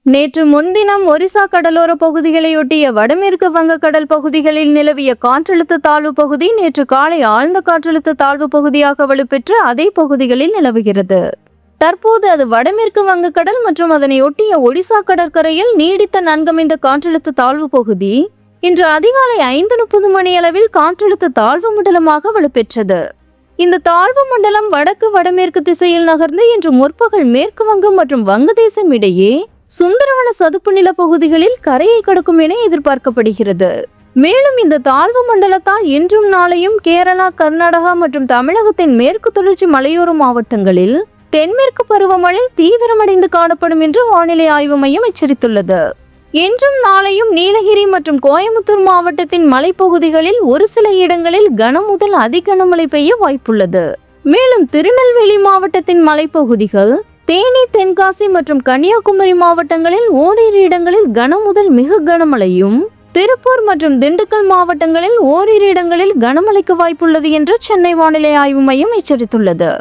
நேற்று முன்தினம் ஒரிசா கடலோர பகுதிகளையொட்டிய வடமேற்கு வங்கக்கடல் பகுதிகளில் நிலவிய காற்றழுத்த தாழ்வு பகுதி நேற்று காலை ஆழ்ந்த காற்றழுத்த தாழ்வு பகுதியாக வலுப்பெற்று அதே பகுதிகளில் நிலவுகிறது. தற்போது அது வடமேற்கு வங்கக்கடல் மற்றும் அதனை ஒட்டிய ஒடிசா கடற்கரையில் நீடித்த நன்கமைந்த காற்றழுத்த தாழ்வு பகுதி இன்று அதிகாலை 5:30 மணியளவில் காற்றழுத்த தாழ்வு மண்டலமாக வலுப்பெற்றது. இந்த தாழ்வு மண்டலம் வடக்கு வடமேற்கு திசையில் நகர்ந்து இன்று முற்பகல் மேற்கு வங்கம் மற்றும் வங்கதேசம் இடையே சுந்தரவன சதுப்பு நில பகுதிகளில் கரையை கடக்கும் என எதிர்பார்க்கப்படுகிறது. மேலும் இந்த தாழ்வு மண்டலத்தால் இன்றும் நாளையும் கேரளா, கர்நாடகா மற்றும் தமிழகத்தின் மேற்கு தொடர்ச்சி மலையோர மாவட்டங்களில் தென்மேற்கு பருவமழை தீவிரமடைந்து காணப்படும் என்று வானிலை ஆய்வு மையம் எச்சரித்துள்ளது. இன்றும் நாளையும் நீலகிரி மற்றும் கோயம்புத்தூர் மாவட்டத்தின் மலைப்பகுதிகளில் ஒரு சில இடங்களில் கனம் முதல் அதிகனமழை பெய்ய வாய்ப்புள்ளது. மேலும் திருநெல்வேலி மாவட்டத்தின் மலைப்பகுதிகள், தேனி, தென்காசி மற்றும் கன்னியாகுமரி மாவட்டங்களில் ஓரிரு இடங்களில் கனம் முதல் மிக கனமழையும், திருப்பூர் மற்றும் திண்டுக்கல் மாவட்டங்களில் ஓரிரு இடங்களில் கனமழைக்கு வாய்ப்புள்ளது என்று சென்னை வானிலை ஆய்வு மையம் எச்சரித்துள்ளது.